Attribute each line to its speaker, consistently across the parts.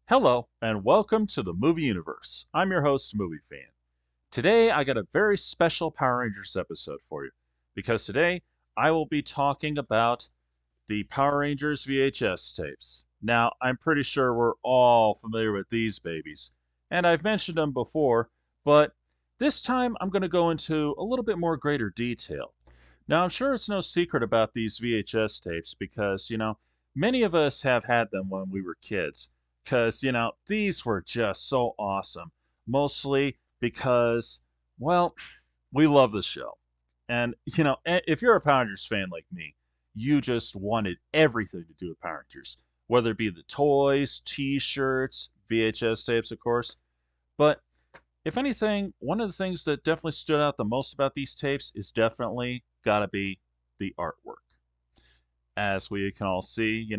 Speaker 1: Hello, and welcome to the movie universe. I'm your host, Movie Fan. Today, I got a very special Power Rangers episode for you because today I will be talking about the Power Rangers VHS tapes. Now, I'm pretty sure we're all familiar with these babies, and I've mentioned them before, but this time I'm going to go into a little bit more greater detail. Now, I'm sure it's no secret about these VHS tapes because, many of us have had them when we were kids. Because, these were just so awesome. Mostly because, well, we love the show. And, if you're a Power Rangers fan like me, you just wanted everything to do with Power Rangers, whether it be the toys, t shirts, VHS tapes, of course. But if anything, one of the things that definitely stood out the most about these tapes is definitely got to be the artwork. As we can all see,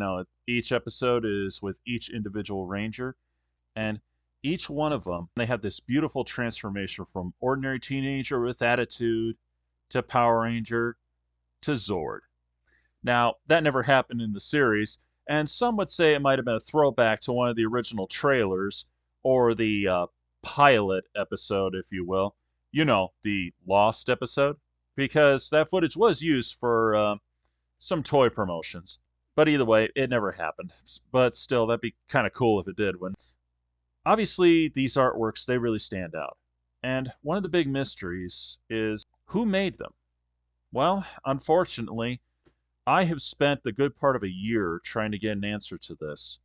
Speaker 1: each episode is with each individual ranger, and each one of them, they have this beautiful transformation from ordinary teenager with attitude to Power Ranger to Zord. Now, that never happened in the series, and some would say it might have been a throwback to one of the original trailers or the pilot episode, if you will. The Lost episode, because that footage was used for some toy promotions. But either way, it never happened. But still, that'd be kind of cool if it did. When obviously these artworks, they really stand out. And one of the big mysteries is who made them. Well, unfortunately, I have spent the good part of a year trying to get an answer to this.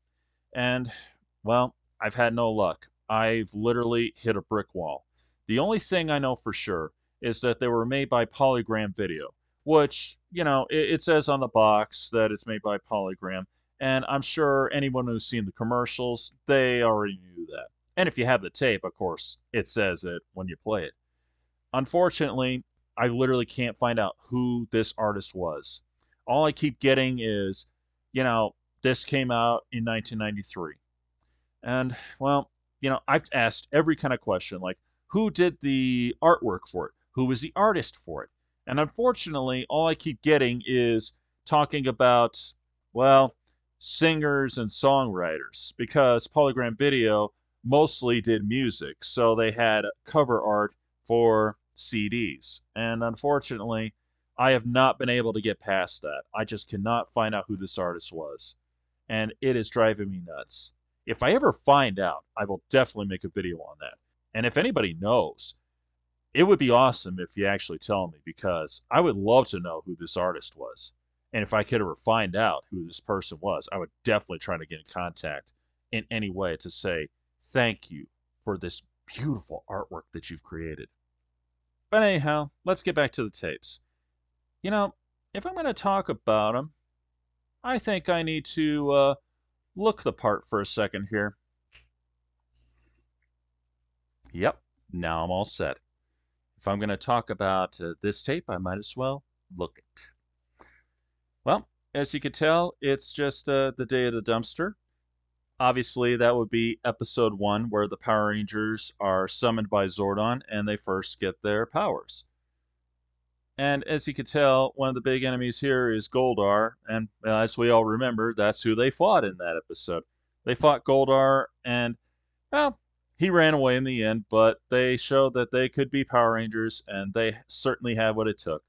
Speaker 1: And, well, I've had no luck. I've literally hit a brick wall. The only thing I know for sure is that they were made by Polygram Video, which, it says on the box that it's made by Polygram. And I'm sure anyone who's seen the commercials, they already knew that. And if you have the tape, of course, it says it when you play it. Unfortunately, I literally can't find out who this artist was. All I keep getting is, this came out in 1993. And, well, I've asked every kind of question, like, who did the artwork for it? Who was the artist for it? And unfortunately, all I keep getting is talking about, well, singers and songwriters, because Polygram Video mostly did music. So they had cover art for CDs. And unfortunately, I have not been able to get past that. I just cannot find out who this artist was. And it is driving me nuts. If I ever find out, I will definitely make a video on that. And if anybody knows, it would be awesome if you actually tell me because I would love to know who this artist was. And if I could ever find out who this person was, I would definitely try to get in contact in any way to say thank you for this beautiful artwork that you've created. But anyhow, let's get back to the tapes. If I'm going to talk about them, I think I need to look the part for a second here. Yep, now I'm all set. If I'm going to talk about this tape, I might as well look it. Well, as you can tell, it's just the day of the dumpster. Obviously, that would be episode 1, where the Power Rangers are summoned by Zordon and they first get their powers. And as you can tell, one of the big enemies here is Goldar, and as we all remember, that's who they fought in that episode. They fought Goldar, and, well, he ran away in the end, but they showed that they could be Power Rangers, and they certainly had what it took.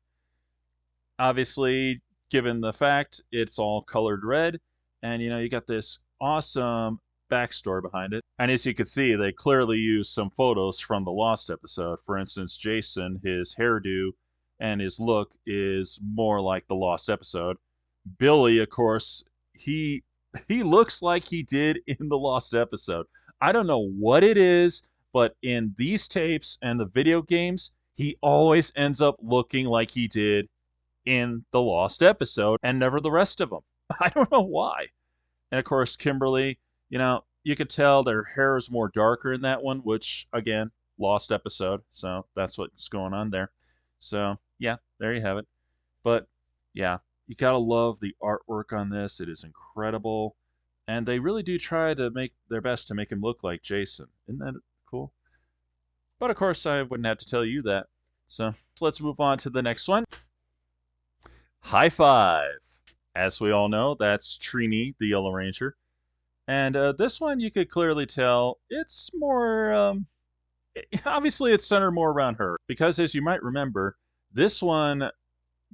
Speaker 1: Obviously, given the fact it's all colored red, and you got this awesome backstory behind it. And as you can see, they clearly used some photos from the Lost episode. For instance, Jason, his hairdo and his look is more like the Lost episode. Billy, of course, he looks like he did in the Lost episode. I don't know what it is, but in these tapes and the video games, he always ends up looking like he did in the Lost episode and never the rest of them. I don't know why. And of course, Kimberly, you could tell their hair is more darker in that one, which, again, Lost episode. So that's what's going on there. So, yeah, there you have it. But, yeah, you gotta love the artwork on this. It is incredible. And they really do try to make their best to make him look like Jason. Isn't that cool? But, of course, I wouldn't have to tell you that. So, let's move on to the next one. High Five. As we all know, that's Trini, the Yellow Ranger. And this one, you could clearly tell it's more, obviously, it's centered more around her. Because as you might remember, this one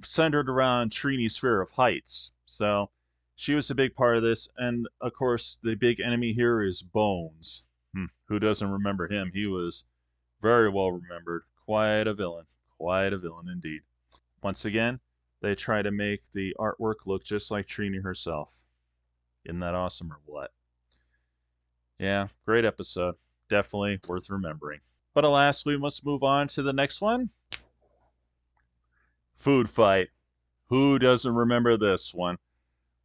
Speaker 1: centered around Trini's fear of heights. So she was a big part of this. And of course, the big enemy here is Bones. Who doesn't remember him? He was very well remembered. Quite a villain. Quite a villain indeed. Once again, they try to make the artwork look just like Trini herself. Isn't that awesome or what? Yeah, great episode. Definitely worth remembering. But alas, we must move on to the next one. Food fight. Who doesn't remember this one?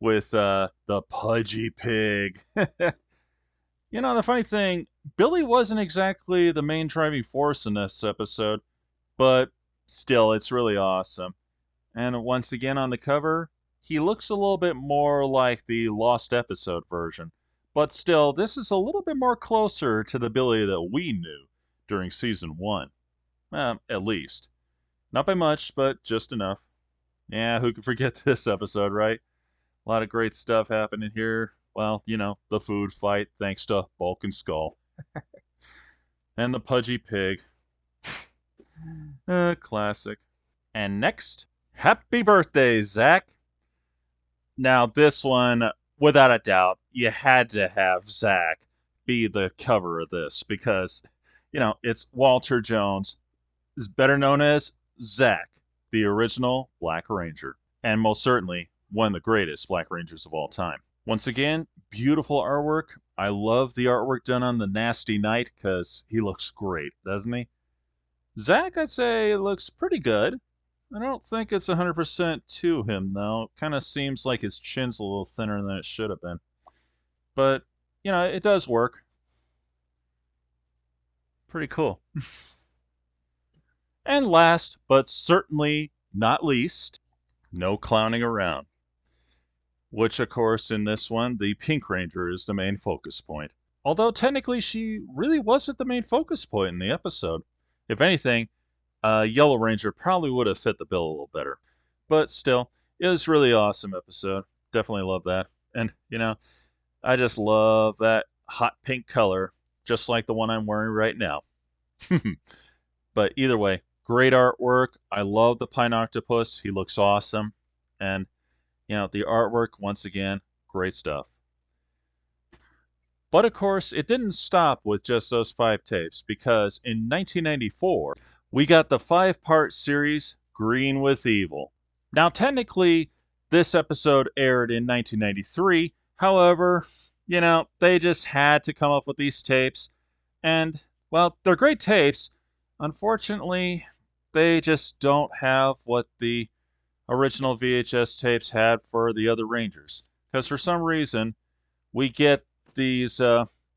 Speaker 1: With the pudgy pig. You know, the funny thing, Billy wasn't exactly the main driving force in this episode, but still, it's really awesome. And once again on the cover, he looks a little bit more like the Lost episode version. But still, this is a little bit more closer to the Billy that we knew during season 1. At least. Not by much, but just enough. Yeah, who could forget this episode, right? A lot of great stuff happening here. Well, you know, the food fight, thanks to Bulk and Skull. And the pudgy pig. Classic. And next, happy birthday, Zach. Now, this one, without a doubt, you had to have Zach be the cover of this because, you know, it's Walter Jones, is better known as Zach, the original Black Ranger, and most certainly one of the greatest Black Rangers of all time. Once again, beautiful artwork. I love the artwork done on the Nasty Knight because he looks great, doesn't he? Zach, I'd say, looks pretty good. I don't think it's 100% to him, though. It kind of seems like his chin's a little thinner than it should have been. But, you know, it does work. Pretty cool. And last, but certainly not least, no clowning around. Which, of course, in this one, the Pink Ranger is the main focus point. Although, technically, she really wasn't the main focus point in the episode. If anything, Yellow Ranger probably would have fit the bill a little better. But still, it was a really awesome episode. Definitely love that. And, you know, I just love that hot pink color, just like the one I'm wearing right now. But either way, great artwork. I love the Pine Octopus. He looks awesome. And, you know, the artwork, once again, great stuff. But of course, it didn't stop with just those 5 tapes because in 1994, we got the 5-part series Green with Evil. Now, technically, this episode aired in 1993. However, you know, they just had to come up with these tapes. And, well, they're great tapes. Unfortunately, they just don't have what the original VHS tapes had for the other Rangers. Because for some reason, we get these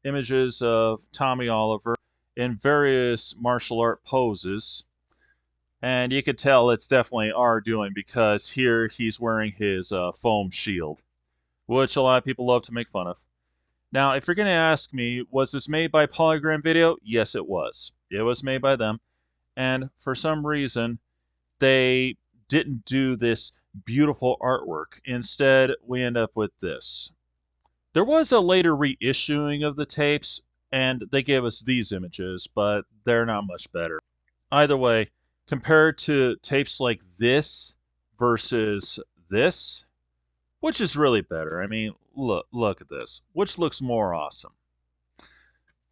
Speaker 1: images of Tommy Oliver in various martial art poses. And you could tell it's definitely our doing because here he's wearing his foam shield, which a lot of people love to make fun of. Now, if you're going to ask me, was this made by Polygram Video? Yes, it was. It was made by them. And for some reason, they didn't do this beautiful artwork. Instead, we end up with this. There was a later reissuing of the tapes, and they gave us these images, but they're not much better. Either way, compared to tapes like this versus this, which is really better? I mean, look at this. Which looks more awesome?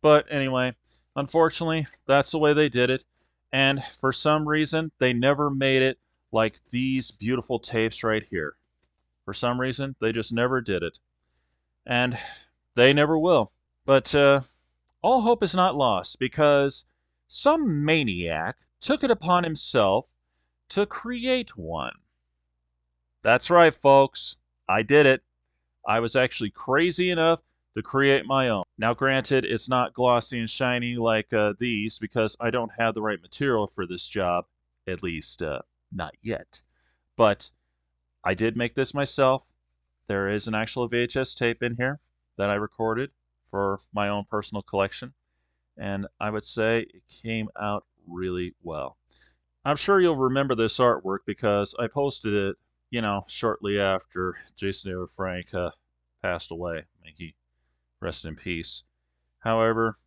Speaker 1: But anyway, unfortunately, that's the way they did it. And for some reason, they never made it like these beautiful tapes right here. For some reason, they just never did it. And they never will. But all hope is not lost because some maniac took it upon himself to create one. That's right, folks. I did it. I was actually crazy enough to create my own. Now, granted, it's not glossy and shiny like these because I don't have the right material for this job, at least not yet. But I did make this myself. There is an actual VHS tape in here that I recorded for my own personal collection, and I would say it came out really well. I'm sure you'll remember this artwork because I posted it, you know, shortly after Jason David Frank passed away. I mean, he Rest in peace. However,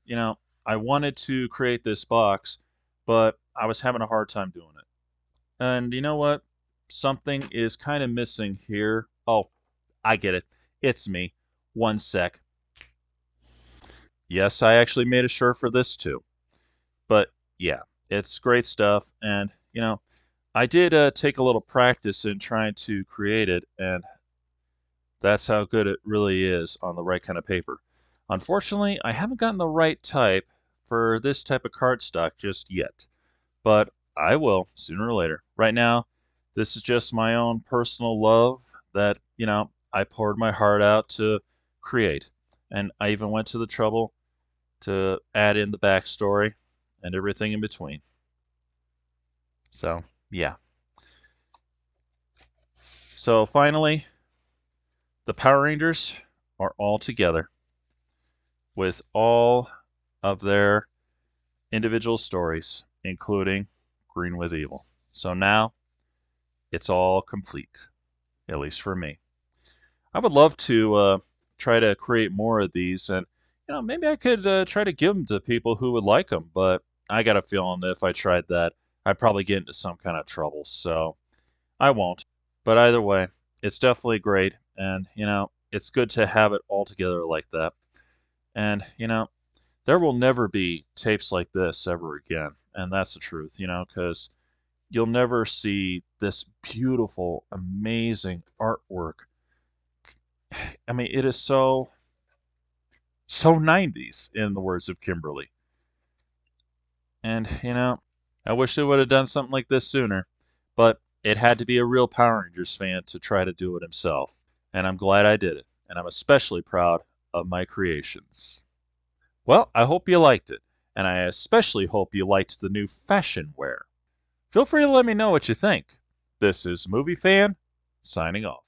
Speaker 1: I wanted to create this box, but I was having a hard time doing it. And you know what? Something is kind of missing here. Oh, I get it. It's me. One sec. Yes, I actually made a shirt for this too. But yeah, it's great stuff. And, I did take a little practice in trying to create it, and that's how good it really is on the right kind of paper. Unfortunately, I haven't gotten the right type for this type of cardstock just yet, but I will sooner or later. Right now, this is just my own personal love that, I poured my heart out to create. And I even went to the trouble to add in the backstory and everything in between. So, yeah. So finally, the Power Rangers are all together with all of their individual stories, including Green with Evil. So now it's all complete, at least for me. I would love to try to create more of these, and maybe I could try to give them to people who would like them. But I got a feeling that if I tried that, I'd probably get into some kind of trouble. So I won't. But either way, it's definitely great, and it's good to have it all together like that. And there will never be tapes like this ever again, and that's the truth. Because you'll never see this beautiful, amazing artwork. I mean, it is so 90s, in the words of Kimberly. And, I wish they would have done something like this sooner, but it had to be a real Power Rangers fan to try to do it himself. And I'm glad I did it, and I'm especially proud of my creations. Well, I hope you liked it, and I especially hope you liked the new fashion wear. Feel free to let me know what you think. This is Movie Fan, signing off.